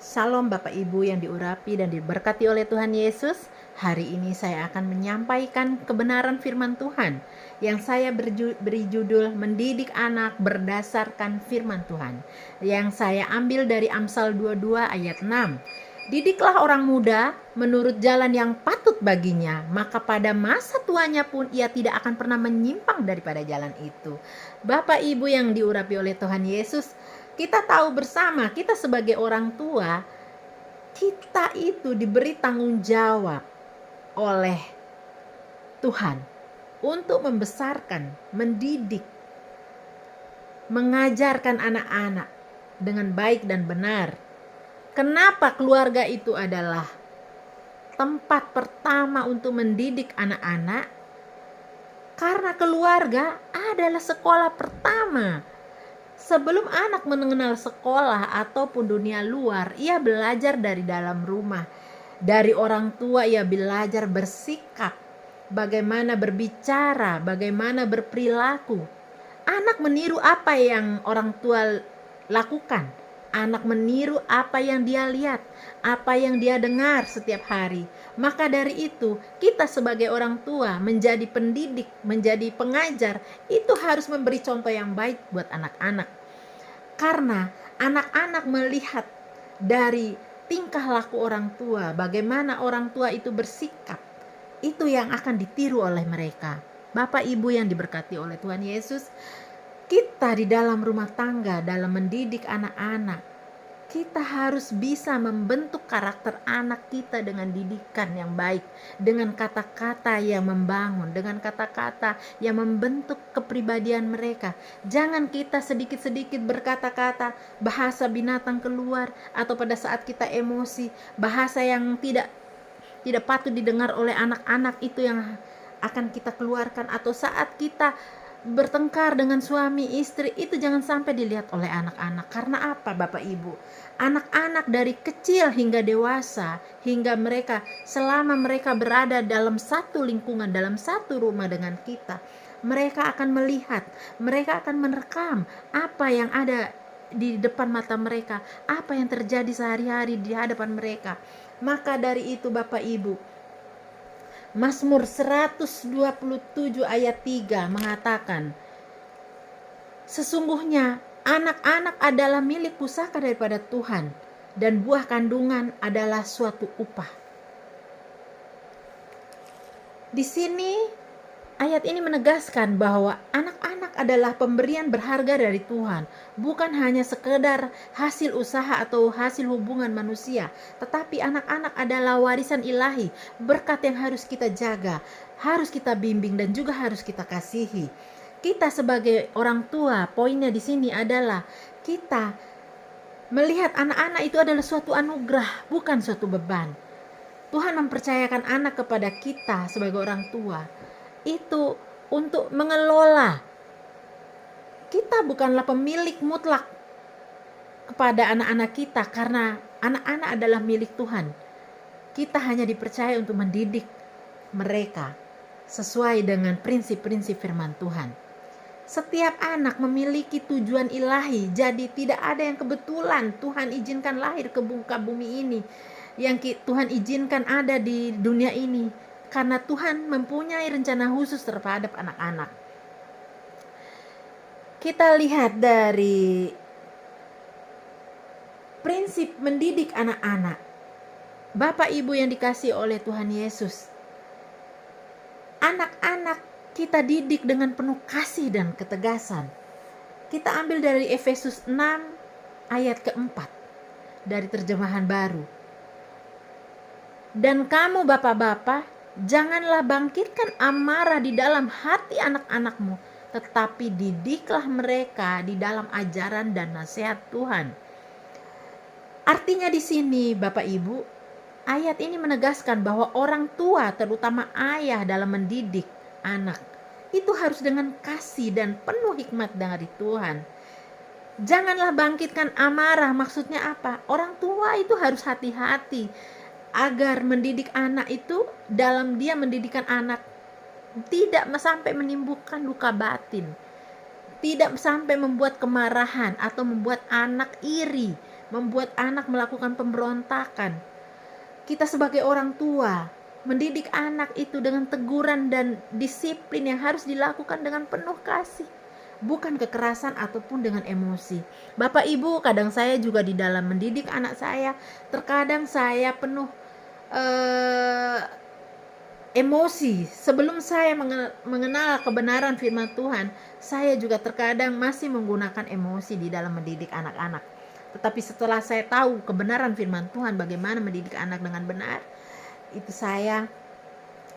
Salam Bapak Ibu yang diurapi dan diberkati oleh Tuhan Yesus. Hari ini saya akan menyampaikan kebenaran firman Tuhan yang saya beri judul Mendidik Anak Berdasarkan Firman Tuhan, yang saya ambil dari Amsal 22 ayat 6. Didiklah orang muda menurut jalan yang patut baginya, maka pada masa tuanya pun ia tidak akan pernah menyimpang daripada jalan itu. Bapak Ibu yang diurapi oleh Tuhan Yesus, kita tahu bersama, kita sebagai orang tua, kita itu diberi tanggung jawab oleh Tuhan untuk membesarkan, mendidik, mengajarkan anak-anak dengan baik dan benar. Kenapa keluarga itu adalah tempat pertama untuk mendidik anak-anak? Karena keluarga adalah sekolah pertama. Sebelum anak mengenal sekolah ataupun dunia luar, ia belajar dari dalam rumah. Dari orang tua ia belajar bersikap, bagaimana berbicara, bagaimana berperilaku. Anak meniru apa yang orang tua lakukan. Anak meniru apa yang dia lihat, apa yang dia dengar setiap hari. Maka dari itu, kita sebagai orang tua menjadi pendidik, menjadi pengajar, itu harus memberi contoh yang baik buat anak-anak. Karena anak-anak melihat dari tingkah laku orang tua, bagaimana orang tua itu bersikap, itu yang akan ditiru oleh mereka. Bapak Ibu yang diberkati oleh Tuhan Yesus, kita di dalam rumah tangga, dalam mendidik anak-anak, kita harus bisa membentuk karakter anak kita dengan didikan yang baik, dengan kata-kata yang membangun, dengan kata-kata yang membentuk kepribadian mereka. Jangan kita sedikit-sedikit berkata-kata, bahasa binatang keluar, atau pada saat kita emosi, bahasa yang tidak patut didengar oleh anak-anak itu yang akan kita keluarkan. Atau saat kita bertengkar dengan suami istri, itu jangan sampai dilihat oleh anak-anak. Karena apa Bapak Ibu? Anak-anak dari kecil hingga dewasa, hingga mereka selama mereka berada dalam satu lingkungan, dalam satu rumah dengan kita, mereka akan melihat, mereka akan merekam apa yang ada di depan mata mereka, apa yang terjadi sehari-hari di hadapan mereka. Maka dari itu Bapak Ibu, Mazmur 127 ayat 3 mengatakan, sesungguhnya anak-anak adalah milik pusaka daripada Tuhan, dan buah kandungan adalah suatu upah. Di sini ayat ini menegaskan bahwa anak-anak adalah pemberian berharga dari Tuhan, bukan hanya sekedar hasil usaha atau hasil hubungan manusia, tetapi anak-anak adalah warisan ilahi, berkat yang harus kita jaga, harus kita bimbing, dan juga harus kita kasihi. Kita sebagai orang tua, poinnya di sini adalah kita melihat anak-anak itu adalah suatu anugerah, bukan suatu beban. Tuhan mempercayakan anak kepada kita sebagai orang tua itu untuk mengelola. Kita bukanlah pemilik mutlak kepada anak-anak kita, karena anak-anak adalah milik Tuhan. Kita hanya dipercaya untuk mendidik mereka sesuai dengan prinsip-prinsip firman Tuhan. Setiap anak memiliki tujuan ilahi, jadi tidak ada yang kebetulan Tuhan izinkan lahir ke muka bumi ini, yang Tuhan izinkan ada di dunia ini, karena Tuhan mempunyai rencana khusus terhadap anak-anak. Kita lihat dari prinsip mendidik anak-anak. Bapak Ibu yang dikasihi oleh Tuhan Yesus, anak-anak kita didik dengan penuh kasih dan ketegasan. Kita ambil dari Efesus 6 ayat keempat dari terjemahan baru. Dan kamu bapak-bapak, janganlah bangkitkan amarah di dalam hati anak-anakmu, tetapi didiklah mereka di dalam ajaran dan nasihat Tuhan. Artinya di sini Bapak Ibu, ayat ini menegaskan bahwa orang tua, terutama ayah, dalam mendidik anak itu harus dengan kasih dan penuh hikmat dari Tuhan. Janganlah bangkitkan amarah, maksudnya apa? Orang tua itu harus hati-hati agar mendidik anak itu, dalam dia mendidikkan anak tidak sampai menimbulkan luka batin, tidak sampai membuat kemarahan atau membuat anak iri, membuat anak melakukan pemberontakan. Kita sebagai orang tua mendidik anak itu dengan teguran dan disiplin yang harus dilakukan dengan penuh kasih, bukan kekerasan ataupun dengan emosi. Bapak Ibu, kadang saya juga di dalam mendidik anak saya, terkadang saya penuh emosi. Sebelum saya mengenal kebenaran firman Tuhan, saya juga terkadang masih menggunakan emosi di dalam mendidik anak-anak. Tetapi setelah saya tahu kebenaran firman Tuhan, bagaimana mendidik anak dengan benar, itu saya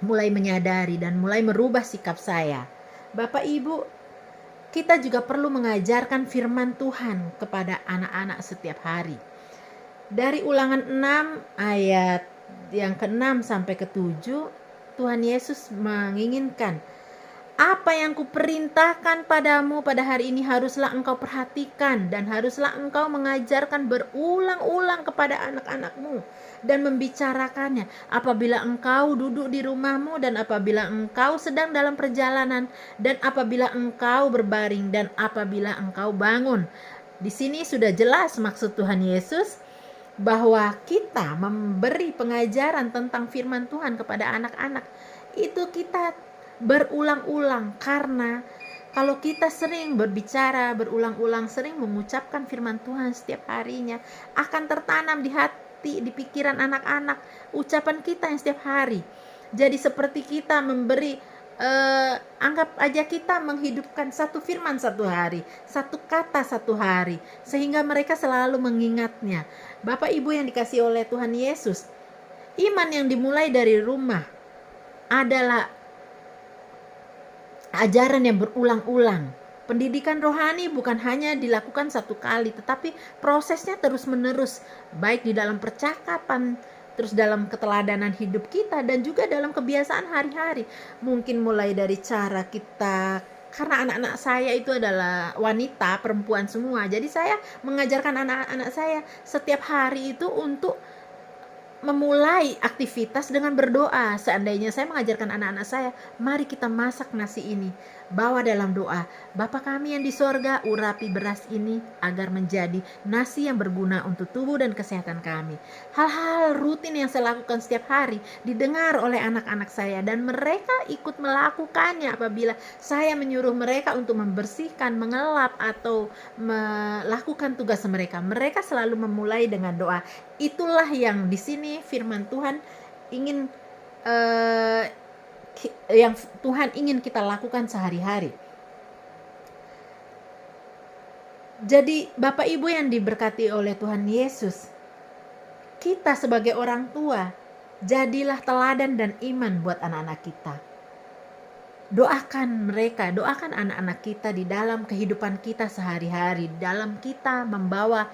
mulai menyadari dan mulai merubah sikap saya. Bapak Ibu, kita juga perlu mengajarkan firman Tuhan kepada anak-anak setiap hari. Dari Ulangan 6 ayat yang ke-6 sampai ke-7, Tuhan Yesus menginginkan, apa yang kuperintahkan padamu pada hari ini haruslah engkau perhatikan dan haruslah engkau mengajarkan berulang-ulang kepada anak-anakmu dan membicarakannya apabila engkau duduk di rumahmu dan apabila engkau sedang dalam perjalanan dan apabila engkau berbaring dan apabila engkau bangun. Di sini sudah jelas maksud Tuhan Yesus bahwa kita memberi pengajaran tentang firman Tuhan kepada anak-anak itu kita berulang-ulang, karena kalau kita sering berbicara berulang-ulang, sering mengucapkan firman Tuhan setiap harinya, akan tertanam di hati, di pikiran anak-anak ucapan kita yang setiap hari. Jadi seperti kita memberi anggap aja kita menghidupkan satu firman satu hari, satu kata satu hari, sehingga mereka selalu mengingatnya. Bapak Ibu yang dikasihi oleh Tuhan Yesus, iman yang dimulai dari rumah adalah ajaran yang berulang-ulang. Pendidikan rohani bukan hanya dilakukan satu kali, tetapi prosesnya terus-menerus, baik di dalam percakapan, terus dalam keteladanan hidup kita, dan juga dalam kebiasaan hari-hari. Mungkin mulai dari cara kita, karena anak-anak saya itu adalah wanita, perempuan semua, jadi saya mengajarkan anak-anak saya setiap hari itu untuk memulai aktivitas dengan berdoa. Seandainya saya mengajarkan anak-anak saya, mari kita masak nasi ini, bawa dalam doa, Bapa kami yang di sorga, urapi beras ini agar menjadi nasi yang berguna untuk tubuh dan kesehatan kami. Hal-hal rutin yang saya lakukan setiap hari didengar oleh anak-anak saya dan mereka ikut melakukannya apabila saya menyuruh mereka untuk membersihkan, mengelap atau melakukan tugas mereka. Mereka selalu memulai dengan doa. Itulah yang di sini firman Tuhan ingin yang Tuhan ingin kita lakukan sehari-hari. Jadi Bapak Ibu yang diberkati oleh Tuhan Yesus, kita sebagai orang tua, jadilah teladan dan iman buat anak-anak kita. Doakan mereka, doakan anak-anak kita di dalam kehidupan kita sehari-hari, dalam kita membawa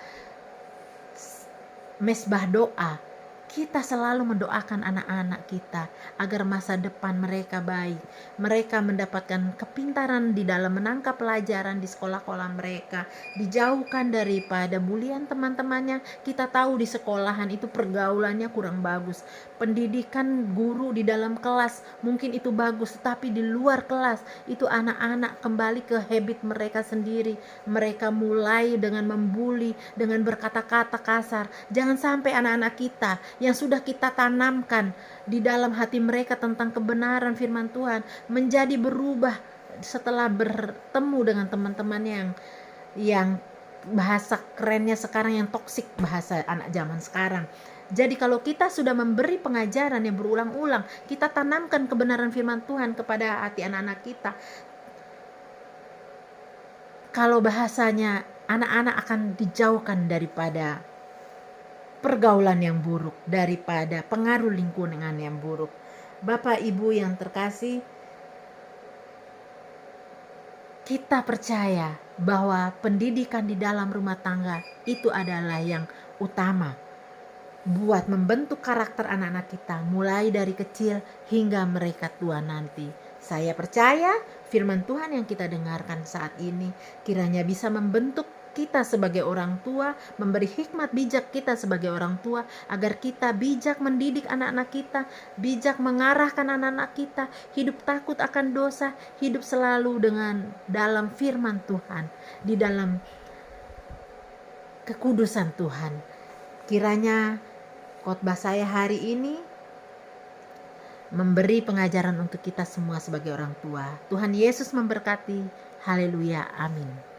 mesbah doa. Kita selalu mendoakan anak-anak kita agar masa depan mereka baik. Mereka mendapatkan kepintaran di dalam menangkap pelajaran di sekolah-sekolah mereka, dijauhkan daripada bulian teman-temannya. Kita tahu di sekolahan itu pergaulannya kurang bagus. Pendidikan guru di dalam kelas mungkin itu bagus, tetapi di luar kelas itu anak-anak kembali ke habit mereka sendiri. Mereka mulai dengan membuli, dengan berkata-kata kasar. Jangan sampai anak-anak kita yang sudah kita tanamkan di dalam hati mereka tentang kebenaran firman Tuhan menjadi berubah setelah bertemu dengan teman-teman yang bahasa kerennya sekarang yang toksik, bahasa anak zaman sekarang. Jadi kalau kita sudah memberi pengajaran yang berulang-ulang, kita tanamkan kebenaran firman Tuhan kepada hati anak-anak kita, kalau bahasanya anak-anak akan dijauhkan daripada pergaulan yang buruk, daripada pengaruh lingkungan yang buruk. Bapak Ibu yang terkasih, kita percaya bahwa pendidikan di dalam rumah tangga itu adalah yang utama buat membentuk karakter anak-anak kita mulai dari kecil hingga mereka tua nanti. Saya percaya firman Tuhan yang kita dengarkan saat ini kiranya bisa membentuk kita sebagai orang tua, memberi hikmat bijak kita sebagai orang tua, agar kita bijak mendidik anak-anak kita, bijak mengarahkan anak-anak kita, hidup takut akan dosa, hidup selalu dengan dalam firman Tuhan, di dalam kekudusan Tuhan. Kiranya khotbah saya hari ini memberi pengajaran untuk kita semua sebagai orang tua. Tuhan Yesus memberkati. Haleluya. Amin.